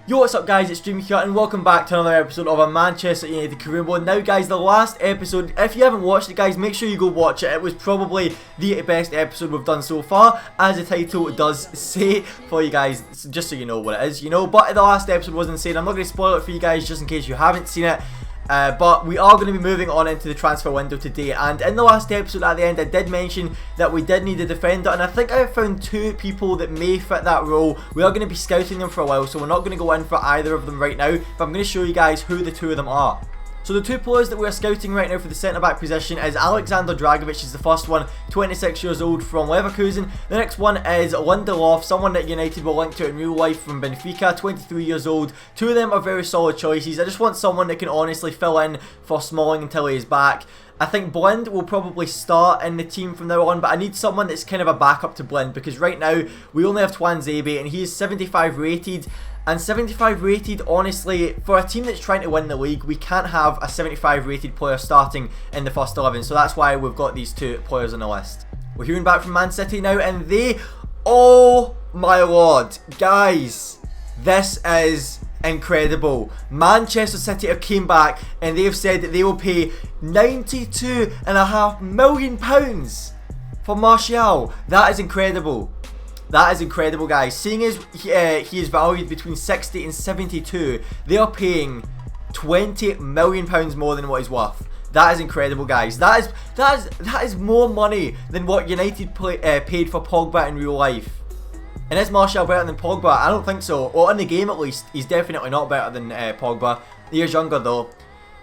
Yo, what's up guys, it's Dream here and welcome back to another episode of a Manchester United career mode. Now guys, the last episode, if you haven't watched it guys, make sure you go watch it. It was probably the best episode we've done so far, as the title does say for you guys, just so you know what it is, But the last episode was insane. I'm not going to spoil it for you guys just in case you haven't seen it. But we are going to be moving on into the transfer window today, and in the last episode at the end I did mention that we did need a defender, and I think I found two people that may fit that role. We are going to be scouting them for a while, so we're not going to go in for either of them right now, but I'm going to show you guys who the two of them are. So the two players that we're scouting right now for the centre-back position is Alexander Dragovic is the first one, 26 years old from Leverkusen. The next one is Lindelof, someone that United will link to in real life from Benfica, 23 years old. Two of them are very solid choices. I just want someone that can honestly fill in for Smalling until he is back. I think Blind will probably start in the team from now on, but I need someone that's kind of a backup to Blind, because right now we only have Tuanzebe and he is 75 rated. And 75 rated, honestly, for a team that's trying to win the league, we can't have a 75 rated player starting in the first 11. So that's why we've got these two players on the list. We're hearing back from Man City now, and they... Oh my lord. Guys, this is incredible. Manchester City have came back and they have said that they will pay £92.5 million for Martial. That is incredible. That is incredible, guys. Seeing as he is valued between 60 and 72, they are paying £20 million more than what he's worth. That is incredible, guys. That is more money than what United paid for Pogba in real life. And is Martial better than Pogba? I don't think so. Or in the game at least, he's definitely not better than Pogba. He is younger though.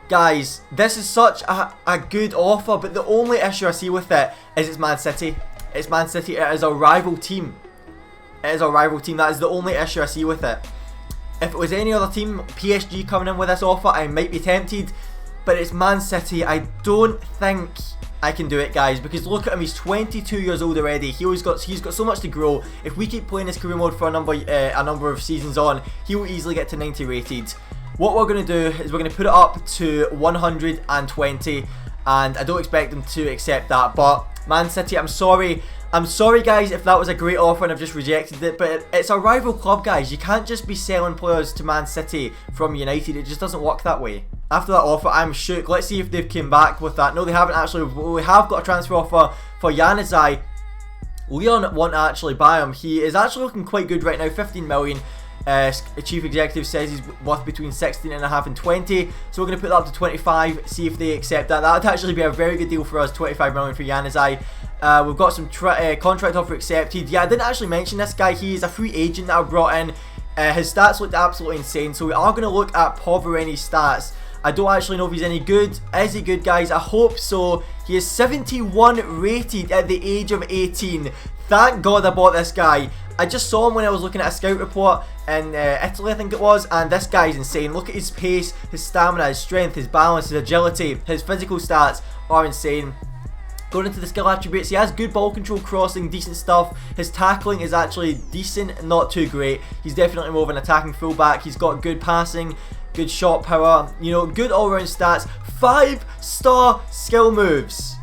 Guys, this is such a good offer, but the only issue I see with it is it's Man City. It's Man City. It is a rival team. It is a rival team. That is the only issue I see with it. If it was any other team, PSG coming in with this offer, I might be tempted. But it's Man City. I don't think I can do it, guys, because look at him. He's 22 years old already. He's got so much to grow. If we keep playing this career mode for a number of seasons on, he will easily get to 90 rated. What we're going to do is we're going to put it up to 120, and I don't expect them to accept that. But Man City, I'm sorry guys if that was a great offer and I've just rejected it, but it's a rival club, guys. You can't just be selling players to Man City from United. It just doesn't work that way. After that offer, I'm shook. Let's see if they've came back with that. No, they haven't actually. We have got a transfer offer for Januzaj. Leon won't actually buy him. He is actually looking quite good right now, 15 million. Chief executive says he's worth between 16.5 and 20, so we're going to put that up to 25, see if they accept that. That would actually be a very good deal for us, 25 million for Januzaj. We've got some contract offer accepted. Yeah, I didn't actually mention this guy. He is a free agent that I brought in. His stats looked absolutely insane, so we are going to look at Povereni's stats. I don't actually know if he's any good. Is he good, guys? I hope so. He is 71 rated at the age of 18. Thank God I bought this guy. I just saw him when I was looking at a scout report in Italy, I think it was, and this guy's insane. Look at his pace, his stamina, his strength, his balance, his agility, his physical stats are insane. Going into the skill attributes, he has good ball control, crossing, decent stuff. His tackling is actually decent, not too great. He's definitely more of an attacking fullback. He's got good passing, good shot power, good all-round stats. 5-star skill moves.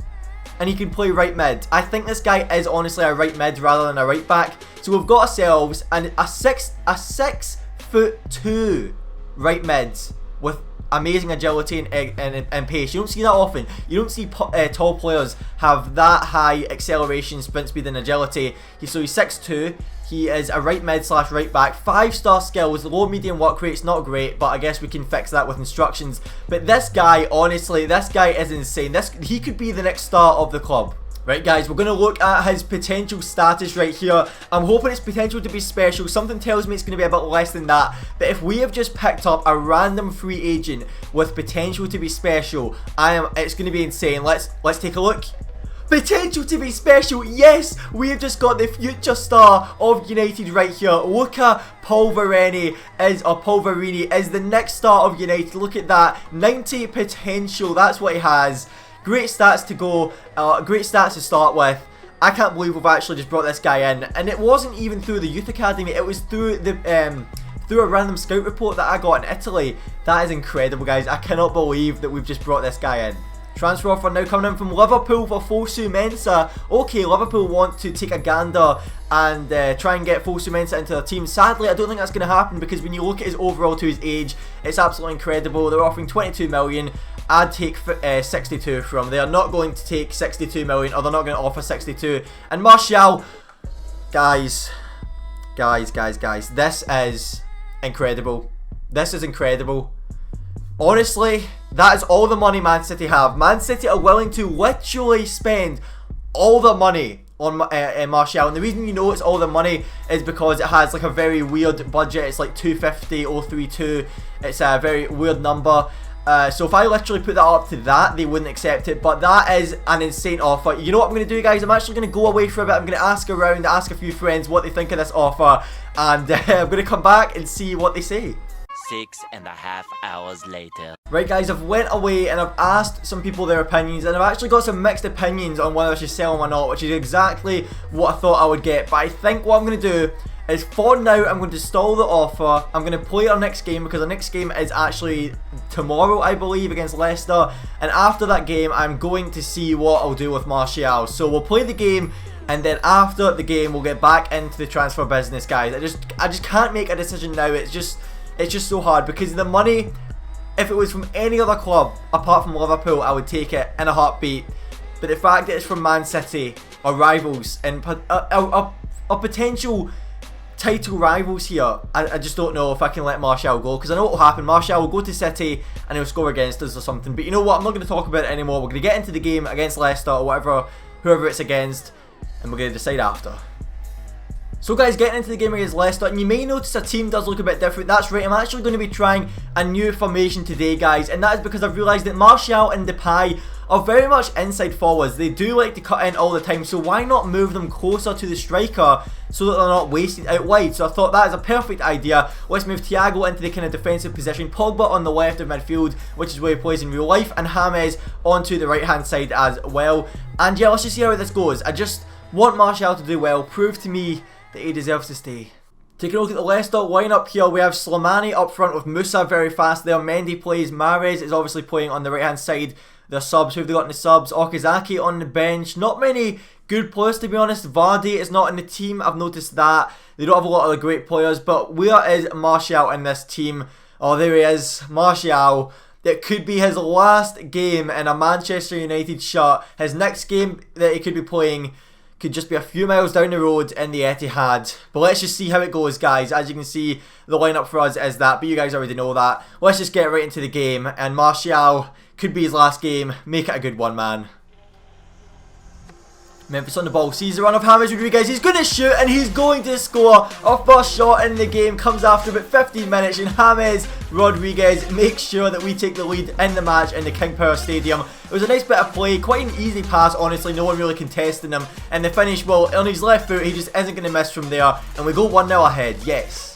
And he can play right mid. I think this guy is honestly a right mid rather than a right back. So we've got ourselves a 6'2" right mid with amazing agility and pace. You don't see that often. You don't see tall players have that high acceleration, sprint speed and agility. So he's 6'2". He is a right mid / right back. 5-star skills, low medium work rate's not great, but I guess we can fix that with instructions. But this guy, honestly, this guy is insane. He could be the next star of the club. Right guys, we're going to look at his potential status right here. I'm hoping it's potential to be special. Something tells me it's going to be a bit less than that. But if we have just picked up a random free agent with potential to be special, it's going to be insane. Let's take a look. Potential to be special, yes! We have just got the future star of United right here. Luca Polverini is the next star of United. Look at that, 90 potential, that's what he has. Great stats to go, great stats to start with. I can't believe we've actually just brought this guy in, and it wasn't even through the youth academy, it was through the through a random scout report that I got in Italy. That is incredible, guys. I cannot believe that we've just brought this guy in. Transfer offer now coming in from Liverpool for Fosu Mensah. Okay, Liverpool want to take a gander and try and get Fosu Mensah into their team. Sadly, I don't think that's going to happen because when you look at his overall to his age, it's absolutely incredible. They're offering 22 million. I'd take 62 from. They are not going to take 62 million, or they're not going to offer 62. And Martial, guys, this is incredible. This is incredible. Honestly, that is all the money Man City have. Man City are willing to literally spend all the money on Martial, and the reason you know it's all the money is because it has like a very weird budget. It's like 250,032. It's a very weird number. So if I literally put that up to that, they wouldn't accept it. But that is an insane offer. You know what I'm going to do, guys? I'm actually going to go away for a bit. I'm going to ask around, ask a few friends what they think of this offer, and I'm going to come back and see what they say. 6.5 hours later. Right, guys, I've went away and I've asked some people their opinions, and I've actually got some mixed opinions on whether I should sell them or not, which is exactly what I thought I would get. But I think what I'm going to do is, for now, I'm going to stall the offer. I'm going to play our next game because our next game is actually tomorrow, I believe, against Leicester. And after that game, I'm going to see what I'll do with Martial. So we'll play the game, and then after the game, we'll get back into the transfer business, guys. I just can't make a decision now. It's just so hard because the money, if it was from any other club apart from Liverpool, I would take it in a heartbeat. But the fact that it's from Man City, or rivals, and a potential title rivals here, I just don't know if I can let Martial go, because I know what will happen. Martial will go to City and he'll score against us or something. But you know what, I'm not going to talk about it anymore. We're going to get into the game against Leicester or whoever it's against, and we're going to decide after. So guys, getting into the game against Leicester, and you may notice our team does look a bit different. That's right, I'm actually going to be trying a new formation today, guys, and that is because I've realised that Martial and Depay are very much inside forwards. They do like to cut in all the time, so why not move them closer to the striker so that they're not wasted out wide? So I thought that is a perfect idea. Let's move Thiago into the kind of defensive position, Pogba on the left of midfield, which is where he plays in real life, and James onto the right hand side as well. And yeah, let's just see how this goes. I just want Martial to do well, prove to me that he deserves to stay. Taking a look at the Leicester lineup here, we have Slimani up front with Musa very fast there. Mendy plays, Mahrez is obviously playing on the right hand side. Their subs, who have they got in the subs? Okazaki on the bench. Not many good players, to be honest. Vardy is not in the team, I've noticed that. They don't have a lot of the great players, but where is Martial in this team? Oh, there he is, Martial. It could be his last game in a Manchester United shirt. His next game that he could be playing could just be a few miles down the road in the Etihad. But let's just see how it goes, guys. As you can see, the lineup for us is that, but you guys already know that. Let's just get right into the game, and Martial could be his last game. Make it a good one, man. Memphis on the ball, sees the run of James Rodriguez, he's going to shoot and he's going to score. Our first shot in the game comes after about 15 minutes, and James Rodriguez makes sure that we take the lead in the match in the King Power Stadium. It was a nice bit of play, quite an easy pass, honestly, no one really contesting him. And the finish, well, on his left foot, he just isn't going to miss from there, and we go 1-0 ahead, yes.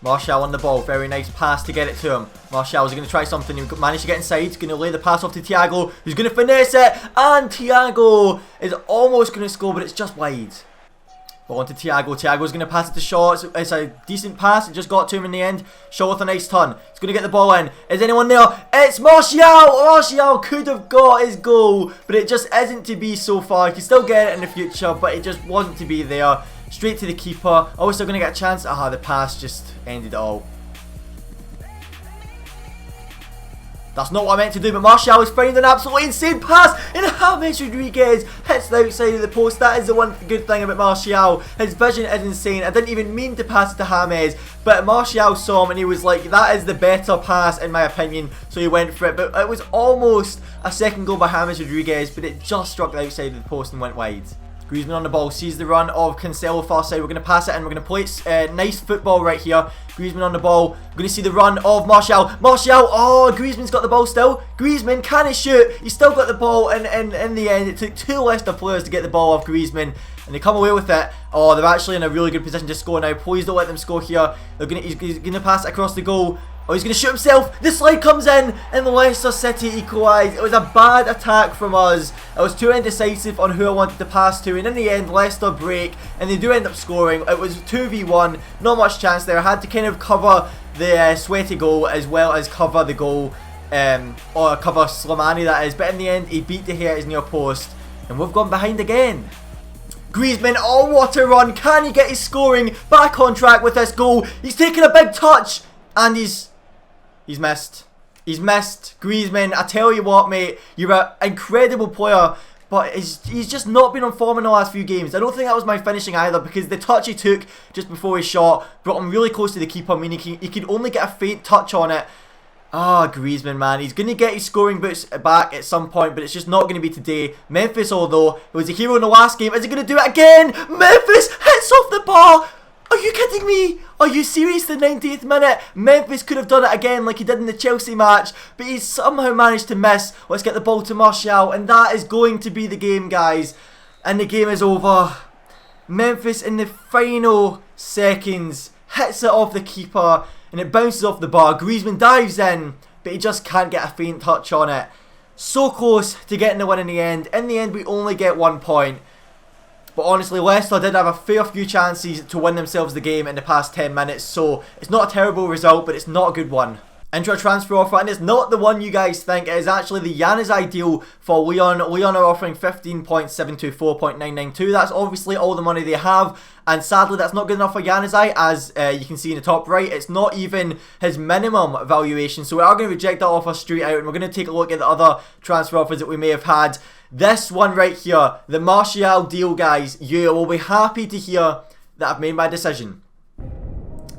Martial on the ball, very nice pass to get it to him. Martial is going to try something, he managed to get inside, he's going to lay the pass off to Thiago, who's going to finesse it, and Thiago is almost going to score, but it's just wide. Ball on to Thiago, Thiago's going to pass it to Shaw, it's a decent pass, it just got to him in the end. Shaw with a nice turn, he's going to get the ball in, is anyone there? It's Martial! Martial could have got his goal, but it just isn't to be so far. He can still get it in the future, but it just wasn't to be there. Straight to the keeper. Oh, still going to get a chance. Aha, the pass just ended it all. That's not what I meant to do, but Martial is finding an absolutely insane pass, and James Rodriguez hits the outside of the post. That is the one good thing about Martial. His vision is insane. I didn't even mean to pass it to James, but Martial saw him and he was like, that is the better pass in my opinion, so he went for it. But it was almost a second goal by James Rodriguez, but it just struck the outside of the post and went wide. Griezmann on the ball, sees the run of Cancelo far side. We're going to pass it in, we're going to play it, nice football right here. Griezmann on the ball, we're going to see the run of Martial. Martial, oh, Griezmann's got the ball still. Griezmann, can he shoot? He's still got the ball, and in the end, it took two Leicester players to get the ball off Griezmann, and they come away with it. Oh, they're actually in a really good position to score now. Please don't let them score here. He's going to pass it across the goal. Oh, he's going to shoot himself. The slide comes in, and Leicester City equalise. It was a bad attack from us. I was too indecisive on who I wanted to pass to, and in the end, Leicester break, and they do end up scoring. It was 2v1, not much chance there. I had to kind of cover the sweaty goal as well as cover the goal. or cover Slimani that is, but in the end he beat De Gea at his near post and we've gone behind again. Griezmann, oh what a run, can he get his scoring back on track with this goal? He's taken a big touch and he's missed. He's missed. Griezmann, I tell you what mate, you're an incredible player, but he's just not been on form in the last few games. I don't think that was my finishing either, because the touch he took just before he shot brought him really close to the keeper, meaning he could only get a faint touch on it. Ah, Griezmann, man. He's going to get his scoring boots back at some point, but it's just not going to be today. Memphis, although, it was a hero in the last game. Is he going to do it again? Memphis hits off the bar. Are you kidding me? Are you serious? The 90th minute. Memphis could have done it again like he did in the Chelsea match, but he's somehow managed to miss. Let's get the ball to Martial, and that is going to be the game, guys. And the game is over. Memphis in the final seconds hits it off the keeper, and it bounces off the bar. Griezmann dives in, but he just can't get a faint touch on it. So close to getting the win in the end. In the end, we only get 1 point. But honestly, Leicester did have a fair few chances to win themselves the game in the past 10 minutes. So it's not a terrible result, but it's not a good one. Into a transfer offer, and it's not the one you guys think. It is actually the Januzaj deal for Lyon. Lyon are offering 15.724.992. That's obviously all the money they have, and sadly that's not good enough for Januzaj, as you can see in the top right. It's not even his minimum valuation, so we are going to reject that offer straight out, and we're going to take a look at the other transfer offers that we may have had. This one right here, the Martial deal, guys. You will be happy to hear that I've made my decision.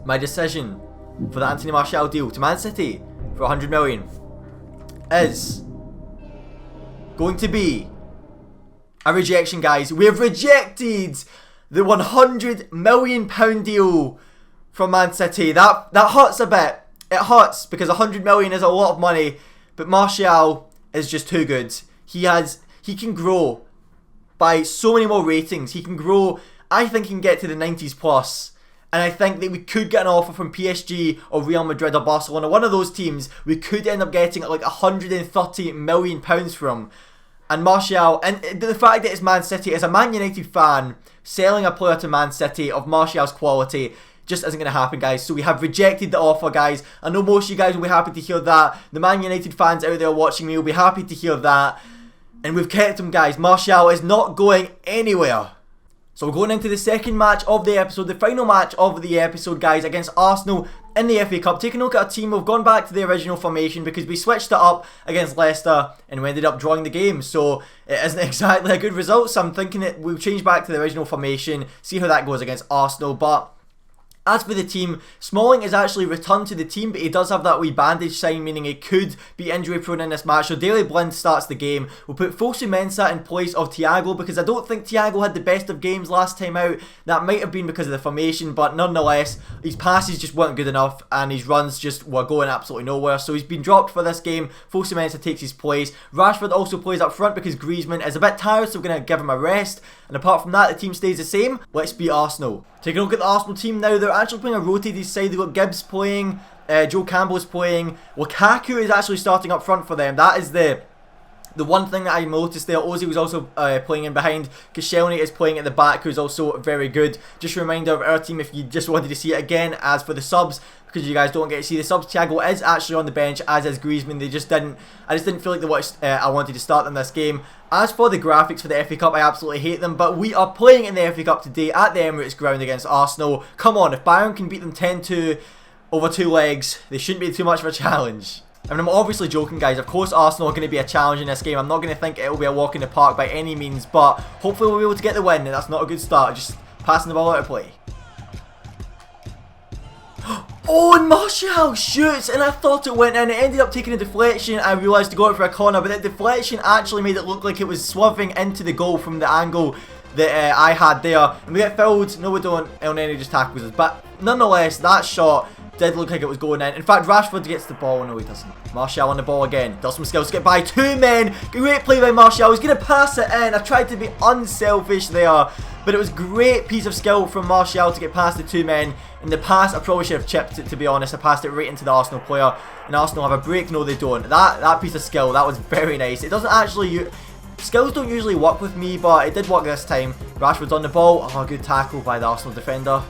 My decision for the Anthony Martial deal to Man City for 100 million is going to be a rejection, guys. We have rejected the 100 million pound deal from Man City. That hurts a bit. It hurts because 100 million is a lot of money, but Martial is just too good. He can grow by so many more ratings. He can grow, I think he can get to the 90s plus. And I think that we could get an offer from PSG or Real Madrid or Barcelona, one of those teams. We could end up getting like 130 million pounds from. And Martial, and the fact that it's Man City, as a Man United fan, selling a player to Man City of Martial's quality just isn't going to happen, guys. So we have rejected the offer, guys. I know most of you guys will be happy to hear that. The Man United fans out there watching me will be happy to hear that. And we've kept him, guys. Martial is not going anywhere. So we're going into the second match of the episode, the final match of the episode, guys, against Arsenal in the FA Cup. Taking a look at our team, we've gone back to the original formation because we switched it up against Leicester and we ended up drawing the game. So it isn't exactly a good result, so I'm thinking that we'll change back to the original formation, see how that goes against Arsenal. But as for the team, Smalling is actually returned to the team, but he does have that wee bandage sign, meaning he could be injury prone in this match. So Daley Blind starts the game. We'll put Fosu Mensah in place of Thiago, because I don't think Thiago had the best of games last time out. That might have been because of the formation, but nonetheless, his passes just weren't good enough and his runs just were going absolutely nowhere. So he's been dropped for this game. Fosu Mensah takes his place. Rashford also plays up front because Griezmann is a bit tired, so we're going to give him a rest. And apart from that, the team stays the same. Let's beat Arsenal. Taking a look at the Arsenal team now, they're actually playing a rotated side. They've got Gibbs playing, Joe Campbell's playing. Lukaku is actually starting up front for them. That is the one thing that I noticed there. Ozil was also playing in behind. Koscielny is playing at the back, who's also very good. Just a reminder of our team if you just wanted to see it again. As for the subs, because you guys don't get to see the subs, Thiago is actually on the bench, as is Griezmann. I just didn't feel like I wanted to start them this game. As for the graphics for the FA Cup, I absolutely hate them, but we are playing in the FA Cup today at the Emirates ground against Arsenal. Come on, if Bayern can beat them 10-2 over 2 legs, they shouldn't be too much of a challenge. I mean, I'm obviously joking, guys. Of course, Arsenal are going to be a challenge in this game. I'm not going to think it'll be a walk in the park by any means, but hopefully we'll be able to get the win, and that's not a good start. Just passing the ball out of play. Oh, and Martial shoots, and I thought it went in. It ended up taking a deflection. I realised to go out for a corner, but the deflection actually made it look like it was swerving into the goal from the angle that I had there. And we get fouled. No, we don't. El Nene just tackles us. But nonetheless, that shot did look like it was going in. In fact, Rashford gets the ball. No, he doesn't. Martial on the ball again. Does some skills to get by 2 men. Great play by Martial. He's going to pass it in. I tried to be unselfish there, but it was a great piece of skill from Martial to get past the 2 men. In the pass, I probably should have chipped it, to be honest. I passed it right into the Arsenal player. And Arsenal have a break. No, they don't. That piece of skill, that was very nice. It doesn't actually... Skills don't usually work with me, but it did work this time. Rashford's on the ball. Oh, good tackle by the Arsenal defender.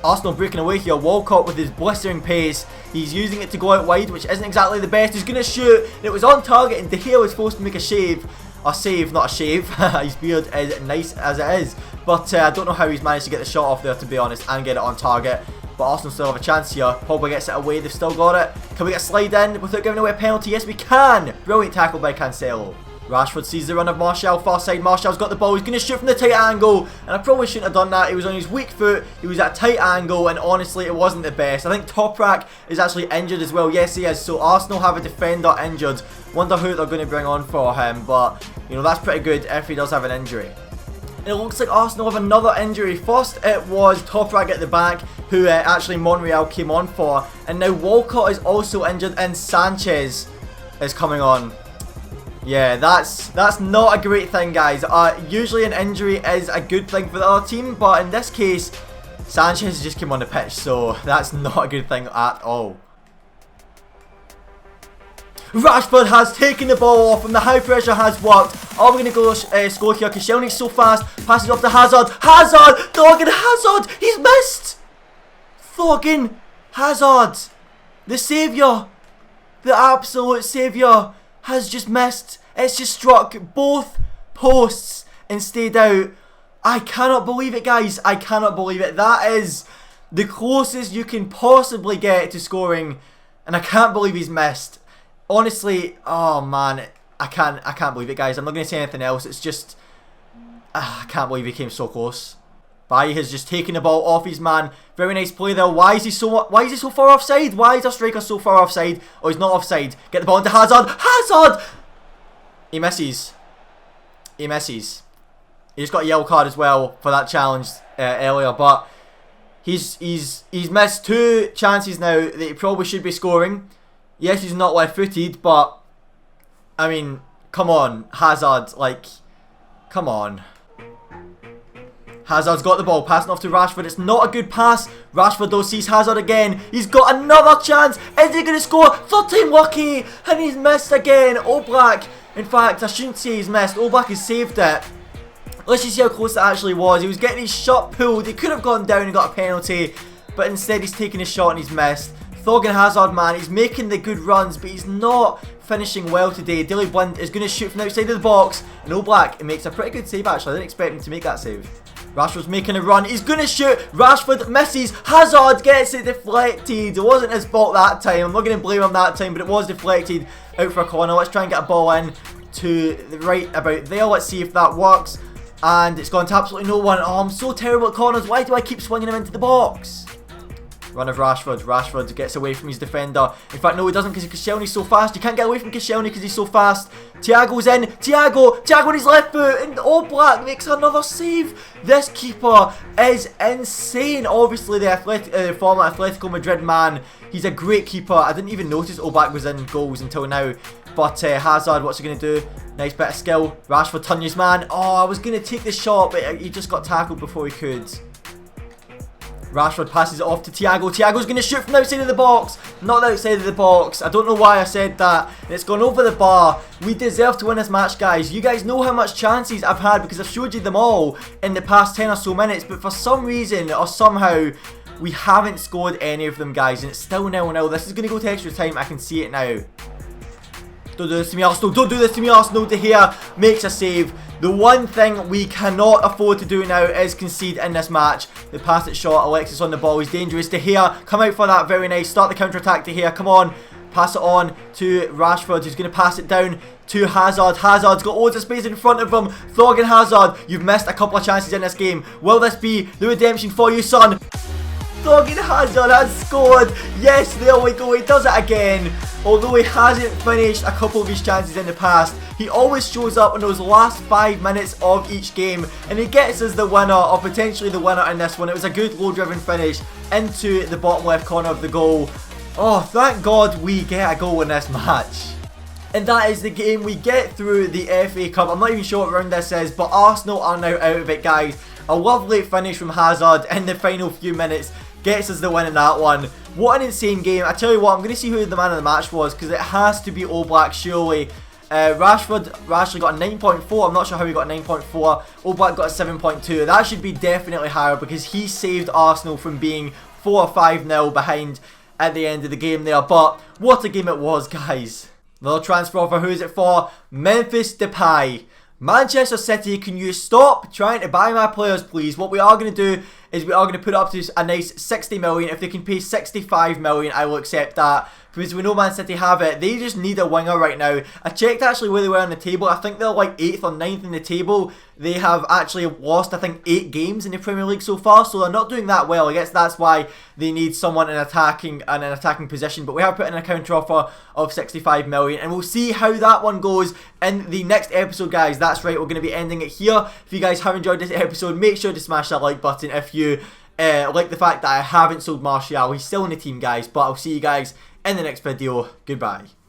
Arsenal breaking away here. Walcott with his blistering pace. He's using it to go out wide, which isn't exactly the best. He's going to shoot. And it was on target, and De Gea was forced to make a save. A save, not a shave. His beard is nice as it is. But I don't know how he's managed to get the shot off there, to be honest, and get it on target. But Arsenal still have a chance here. Pogba gets it away. They've still got it. Can we get a slide in without giving away a penalty? Yes, we can. Brilliant tackle by Cancelo. Rashford sees the run of Martial, far side. Martial's got the ball. He's going to shoot from the tight angle. And I probably shouldn't have done that. He was on his weak foot. He was at a tight angle. And honestly, it wasn't the best. I think Toprak is actually injured as well. Yes, he is. So Arsenal have a defender injured. Wonder who they're going to bring on for him. But, you know, that's pretty good if he does have an injury. It looks like Arsenal have another injury. First, it was Toprak at the back, who actually Monreal came on for. And now Walcott is also injured. And Sanchez is coming on. Yeah, that's not a great thing, guys. Usually an injury is a good thing for the other team, but in this case, Sanchez just came on the pitch, so that's not a good thing at all. Rashford has taken the ball off, and the high pressure has worked. Are we going to go score here? Koscielny's so fast. Passes off to Hazard. Hazard! Thorgan Hazard! He's missed! Thorgan Hazard! The saviour! The absolute saviour has just missed. It's just struck both posts and stayed out. I cannot believe it, guys. I cannot believe it. That is the closest you can possibly get to scoring, and I can't believe he's missed. Honestly, oh man, I can't believe it, guys. I'm not going to say anything else. It's just, I can't believe he came so close. Bailly has just taken the ball off his man. Very nice play there. Why is he so far offside? Why is our striker so far offside? Oh, he's not offside. Get the ball into Hazard. Hazard! He misses. He misses. He just got a yellow card as well for that challenge earlier. But he's missed 2 chances now that he probably should be scoring. Yes, he's not left-footed, but I mean, come on, Hazard. Like, come on. Hazard's got the ball, passing off to Rashford. It's not a good pass. Rashford though sees Hazard again. He's got another chance. Is he going to score? 13 lucky. And he's missed again. Oblak. In fact, I shouldn't say he's missed. Oblak has saved it. Let's just see how close it actually was. He was getting his shot pulled. He could have gone down and got a penalty. But instead he's taking his shot and he's missed. Thorgan Hazard, man, he's making the good runs, but he's not finishing well today. Daley Blind is going to shoot from outside of the box. And Oblak makes a pretty good save actually. I didn't expect him to make that save. Rashford's making a run. He's going to shoot. Rashford misses. Hazard gets it deflected. It wasn't his fault that time. I'm not going to blame him that time, but it was deflected out for a corner. Let's try and get a ball in to the right about there. Let's see if that works. And it's gone to absolutely no one. Oh, I'm so terrible at corners. Why do I keep swinging him into the box? Run of Rashford. Rashford gets away from his defender. In fact, no, he doesn't because Koscielny's so fast. You can't get away from Koscielny because he's so fast. Thiago's in. Thiago on his left foot. And Oblak makes another save. This keeper is insane. Obviously, the former Atletico Madrid man. He's a great keeper. I didn't even notice Oblak was in goals until now. But Hazard, what's he going to do? Nice bit of skill. Rashford turned his man. Oh, I was going to take the shot, but he just got tackled before he could. Rashford passes it off to Thiago. Thiago's going to shoot from the outside of the box. Not the outside of the box. I don't know why I said that. And it's gone over the bar. We deserve to win this match, guys. You guys know how much chances I've had because I've showed you them all in the past 10 or so minutes. But for some reason or somehow, we haven't scored any of them, guys. And it's still 0-0. This is going to go to extra time. I can see it now. Don't do this to me, Arsenal. Don't do this to me, Arsenal. De Gea makes a save. The one thing we cannot afford to do now is concede in this match. The pass it short. Alexis on the ball. He's dangerous. De Gea, come out for that. Very nice. Start the counter-attack, De Gea. Come on. Pass it on to Rashford. He's going to pass it down to Hazard. Hazard's got loads of space in front of him. Thorgan Hazard, you've missed a couple of chances in this game. Will this be the redemption for you, son? Thorgan Hazard has scored. Yes, there we go. He does it again. Although he hasn't finished a couple of his chances in the past, he always shows up in those last 5 minutes of each game. And he gets us the winner, or potentially the winner in this one. It was a good low-driven finish into the bottom left corner of the goal. Oh, thank God we get a goal in this match. And that is the game. We get through the FA Cup. I'm not even sure what round this is, but Arsenal are now out of it, guys. A lovely finish from Hazard in the final few minutes gets us the win in that one. What an insane game. I tell you what, I'm going to see who the man of the match was, because it has to be Oblak, surely. Rashford got a 9.4. I'm not sure how he got a 9.4. Oblak got a 7.2. That should be definitely higher because he saved Arsenal from being 4 or 5-0 behind at the end of the game there. But what a game it was, guys. Another transfer offer. Who is it for? Memphis Depay. Manchester City, can you stop trying to buy my players, please? What we are going to do is we are going to put it up to a nice 60 million. If they can pay 65 million, I will accept that. Because we know Man City have it. They just need a winger right now. I checked actually where they were on the table. I think they're like 8th or 9th in the table. They have actually lost, I think, 8 games in the Premier League so far. So they're not doing that well. I guess that's why they need someone in an attacking position. But we have put in a counter offer of 65 million. And we'll see how that one goes in the next episode, guys. That's right. We're going to be ending it here. If you guys have enjoyed this episode, make sure to smash that like button. If you like the fact that I haven't sold Martial. He's still in the team, guys. But I'll see you guys in the next video. Goodbye.